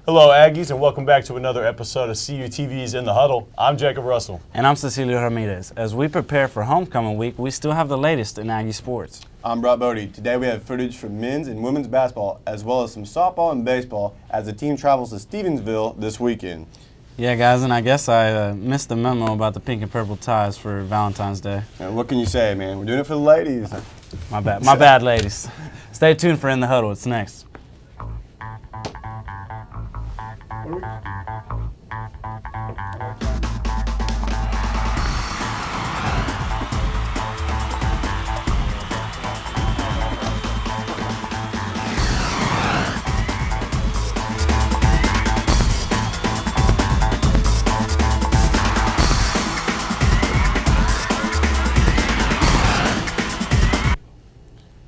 Hello, Aggies, and welcome back to another episode of CUTV's In the Huddle. I'm Jacob Russell. And I'm Cecilio Ramirez. As we prepare for homecoming week, we still have the latest in Aggie sports. I'm Brock Bodie. Today we have footage from men's and women's basketball, as well as some softball and baseball, as the team travels to Stevensville this weekend. Yeah, guys, and I guess I missed the memo about the pink and purple ties for Valentine's Day. And what can you say, man? We're doing it for the ladies. My bad, ladies. Stay tuned for In the Huddle. It's next.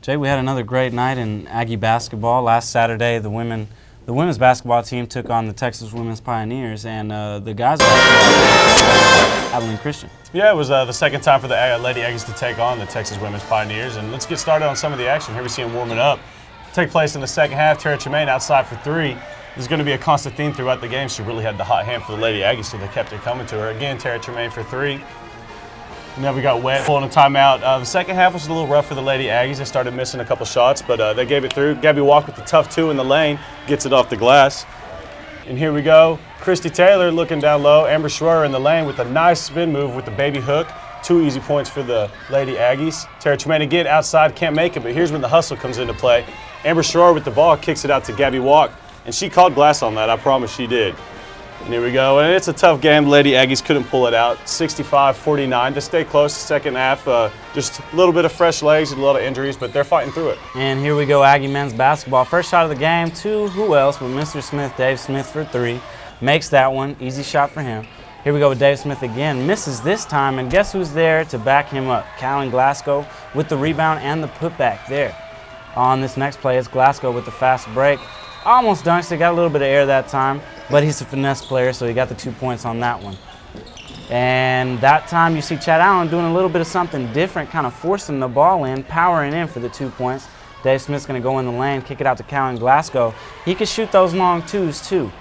Jay, we had another great night in Aggie basketball. Last Saturday, the women's basketball team took on the Texas Women's Pioneers, and the guys basketball, Abilene Christian. Yeah, it was the second time for the Lady Aggies to take on the Texas Women's Pioneers, and let's get started on some of the action. Here we see them warming up. Take place in the second half. Tara Tremaine outside for three. This is going to be a constant theme throughout the game. She really had the hot hand for the Lady Aggies, so they kept it coming to her. Again, Tara Tremaine for three. And then we got wet, pulling a timeout. The second half was a little rough for the Lady Aggies. They started missing a couple shots, but they gave it through. Gabby Walk with the tough two in the lane, gets it off the glass. And here we go. Christy Taylor looking down low. Amber Schroer in the lane with a nice spin move with the baby hook. 2 easy points for the Lady Aggies. Tara Tremaine again outside, can't make it, but here's when the hustle comes into play. Amber Schroer with the ball kicks it out to Gabby Walk, and she called glass on that, I promise she did. And here we go, and it's a tough game. The Lady Aggies couldn't pull it out. 65-49 to stay close the second half. Just a little bit of fresh legs and a lot of injuries, but they're fighting through it. And here we go, Aggie men's basketball. First shot of the game to who else but Mr. Smith, Dave Smith for three. Makes that one, easy shot for him. Here we go with Dave Smith again. Misses this time, and guess who's there to back him up? Callan Glasgow with the rebound and the putback there. On this next play, it's Glasgow with the fast break. Almost dunked, he got a little bit of air that time, but he's a finesse player, so he got the 2 points on that one. And that time you see Chad Allen doing a little bit of something different, kind of forcing the ball in, powering in for the 2 points. Dave Smith's going to go in the lane, kick it out to Callan Glasgow. He can shoot those long twos too.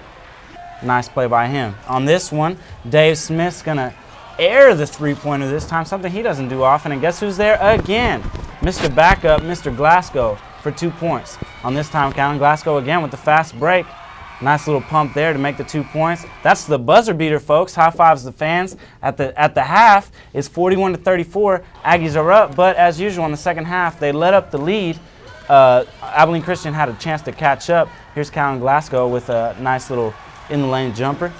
Nice play by him. On this one, Dave Smith's going to air the three-pointer this time, something he doesn't do often. And guess who's there again? Mr. Backup, Mr. Glasgow for 2 points. On this time, Callan Glasgow again with the fast break. Nice little pump there to make the 2 points. That's the buzzer beater, folks. High fives the fans. At the half, it's 41-34. Aggies are up, but as usual in the second half, they let up the lead. Abilene Christian had a chance to catch up. Here's Callan Glasgow with a nice little in-the-lane jumper.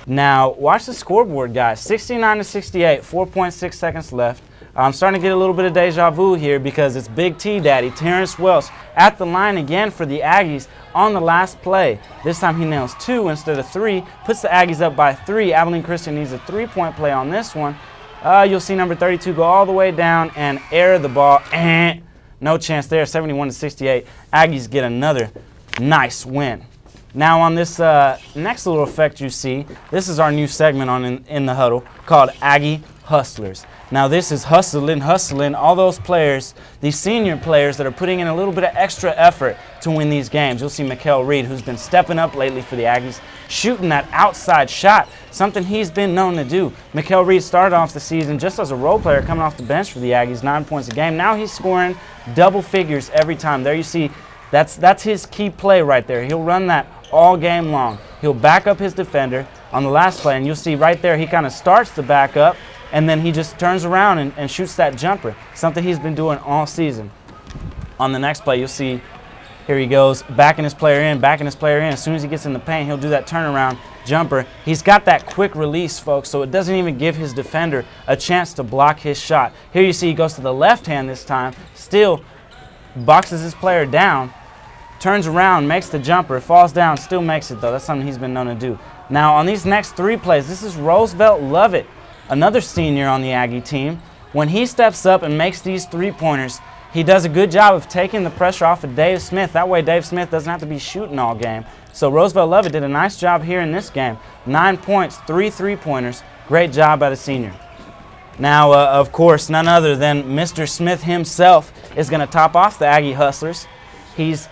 Now, watch the scoreboard, guys. 69-68, 4.6 seconds left. I'm starting to get a little bit of deja vu here because it's Big T Daddy, Terrence Welsh, at the line again for the Aggies on the last play. This time he nails 2 instead of 3, puts the Aggies up by 3. Abilene Christian needs a 3-point play on this one. You'll see number 32 go all the way down and air the ball. No chance there, 71-68. Aggies get another nice win. Now on this next little effect you see, this is our new segment on In the Huddle called Aggie Hustlers. Now this is hustling all those players, these senior players that are putting in a little bit of extra effort to win these games. You'll see Mikkel Reed, who's been stepping up lately for the Aggies, shooting that outside shot, something he's been known to do. Mikkel Reed started off the season just as a role player coming off the bench for the Aggies, 9 points a game. Now he's scoring double figures every time. There you see, that's his key play right there. He'll run that all game long. He'll back up his defender on the last play, and you'll see right there he kind of starts the back up, and then he just turns around and shoots that jumper, something he's been doing all season. On the next play, you'll see here he goes, backing his player in. As soon as he gets in the paint, he'll do that turnaround jumper. He's got that quick release, folks, so it doesn't even give his defender a chance to block his shot. Here you see he goes to the left hand this time, still boxes his player down, turns around, makes the jumper, falls down, still makes it though. That's something he's been known to do. Now on these next 3 plays, this is Roosevelt Lovett, another senior on the Aggie team. When he steps up and makes these 3-pointers, he does a good job of taking the pressure off of Dave Smith. That way Dave Smith doesn't have to be shooting all game. So Roosevelt Lovett did a nice job here in this game. 9 points, 3 3-pointers. Great job by the senior. Now, of course, none other than Mr. Smith himself is going to top off the Aggie Hustlers. He's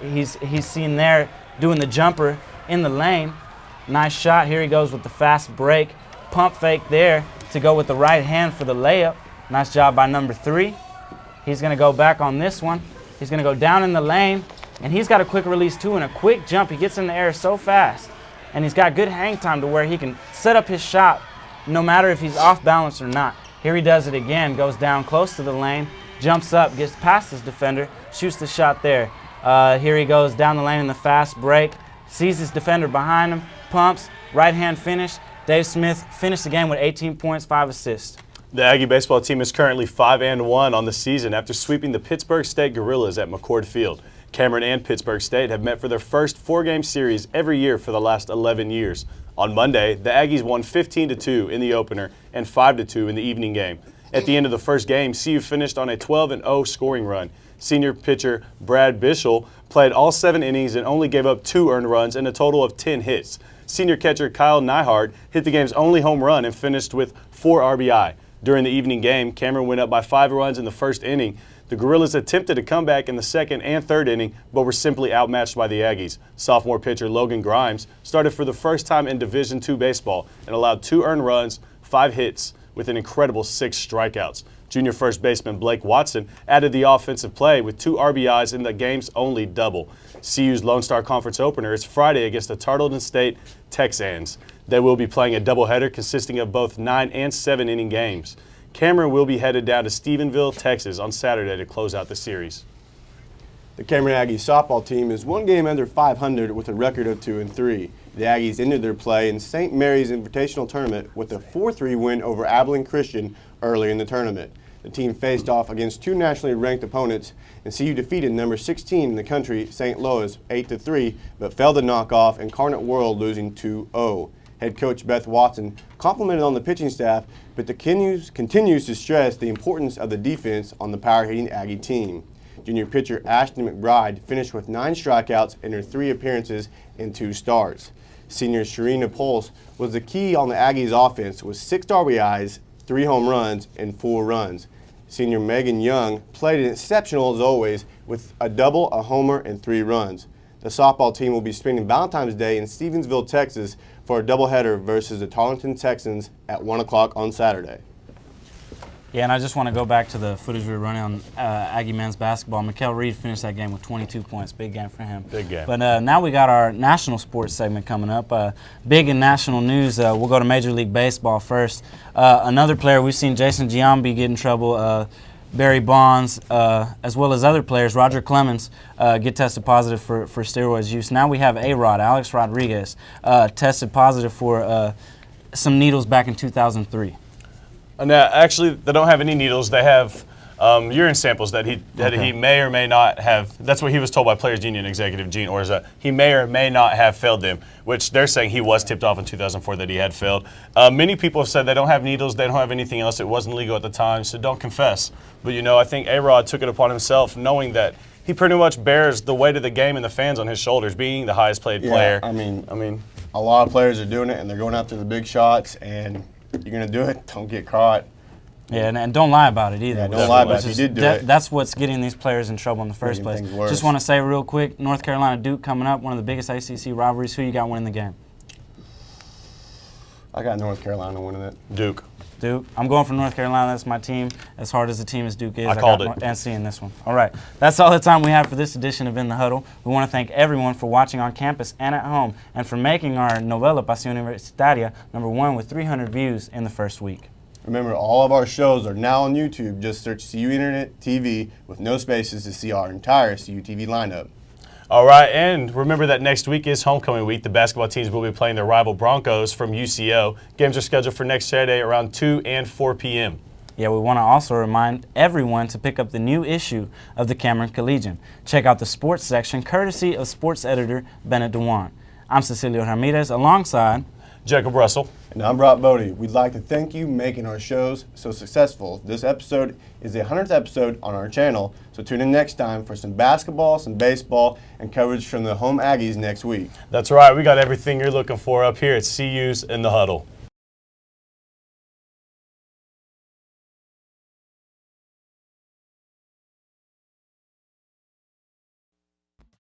seen there doing the jumper in the lane. Nice shot. Here he goes with the fast break. Pump fake there to go with the right hand for the layup. Nice job by number 3. He's going to go back on this one. He's going to go down in the lane, and he's got a quick release too and a quick jump. He gets in the air so fast, and he's got good hang time to where he can set up his shot no matter if he's off balance or not. Here he does it again, goes down close to the lane, jumps up, gets past his defender, shoots the shot there. Here he goes down the lane in the fast break, sees his defender behind him, pumps, right hand finish. Dave Smith finished the game with 18 points, 5 assists. The Aggie baseball team is currently 5-1 on the season after sweeping the Pittsburgh State Gorillas at McCord Field. Cameron and Pittsburgh State have met for their first 4-game series every year for the last 11 years. On Monday, the Aggies won 15-2 in the opener and 5-2 in the evening game. At the end of the first game, CU finished on a 12-0 scoring run. Senior pitcher Brad Bischel played all 7 innings and only gave up 2 earned runs and a total of 10 hits. Senior catcher Kyle Neihart hit the game's only home run and finished with 4 RBI. During the evening game, Cameron went up by 5 runs in the first inning. The Gorillas attempted to come back in the second and third inning, but were simply outmatched by the Aggies. Sophomore pitcher Logan Grimes started for the first time in Division II baseball and allowed 2 earned runs, 5 hits, with an incredible 6 strikeouts. Junior first baseman Blake Watson added the offensive play with 2 RBIs in the game's only double. CU's Lone Star Conference opener is Friday against the Tarleton State Texans. They will be playing a doubleheader consisting of both 9 and 7 inning games. Cameron will be headed down to Stephenville, Texas on Saturday to close out the series. The Cameron Aggies softball team is 1 game under 500 with a record of 2-3. The Aggies ended their play in St. Mary's Invitational Tournament with a 4-3 win over Abilene Christian early in the tournament. The team faced off against 2 nationally ranked opponents, and CU defeated number 16 in the country, St. Louis, 8-3, but failed to knock off Incarnate World, losing 2-0. Head coach Beth Watson complimented on the pitching staff, but continues to stress the importance of the defense on the power-hitting Aggie team. Junior pitcher Ashton McBride finished with 9 strikeouts in her 3 appearances and 2 starts. Senior Sharina Pulse was the key on the Aggies' offense with 6 RBIs, 3 home runs, and 4 runs. Senior Megan Young played exceptional as always with a double, a homer, and 3 runs. The softball team will be spending Valentine's Day in Stevensville, Texas for a doubleheader versus the Tarleton Texans at 1 o'clock on Saturday. Yeah, and I just want to go back to the footage we were running on Aggie men's basketball. Mikkel Reed finished that game with 22 points. Big game for him. Big game. But now we got our national sports segment coming up. Big in national news, we'll go to Major League Baseball first. Another player, we've seen Jason Giambi get in trouble. Barry Bonds, as well as other players, Roger Clemens, get tested positive for steroids use. Now we have A-Rod, Alex Rodriguez, tested positive for some needles back in 2003. Now, actually, they don't have any needles. They have urine samples that he may or may not have. That's what he was told by Players Union executive Gene Orza. He may or may not have failed them, which they're saying he was tipped off in 2004 that he had failed. Many people have said they don't have needles, they don't have anything else. It wasn't legal at the time, so don't confess. But, you know, I think A-Rod took it upon himself knowing that he pretty much bears the weight of the game and the fans on his shoulders, being the highest paid player. I mean, a lot of players are doing it, and they're going after the big shots, and you're going to do it, don't get caught. Yeah, and don't lie about it either. Yeah, don't lie about it. You did do it. That's what's getting these players in trouble in the first place. Just want to say real quick, North Carolina Duke coming up, one of the biggest ACC rivalries. Who you got winning the game? I got North Carolina winning it. Duke. I'm going for North Carolina. That's my team. As hard as the team as Duke is, I called it. NC in this one. All right. That's all the time we have for this edition of In the Huddle. We want to thank everyone for watching on campus and at home and for making our novela Pasión Universitaria #1 with 300 views in the first week. Remember, all of our shows are now on YouTube. Just search CUInternetTV with no spaces to see our entire CUTV lineup. All right, and remember that next week is homecoming week. The basketball teams will be playing their rival Broncos from UCO. Games are scheduled for next Saturday around 2 and 4 p.m. Yeah, we want to also remind everyone to pick up the new issue of the Cameron Collegian. Check out the sports section, courtesy of sports editor Bennett DeWan. I'm Cecilio Ramirez, alongside Jacob Russell. And I'm Brock Bodie. We'd like to thank you making our shows so successful. This episode is the 100th episode on our channel, so tune in next time for some basketball, some baseball, and coverage from the home Aggies next week. That's right. We got everything you're looking for up here at CU's In the Huddle.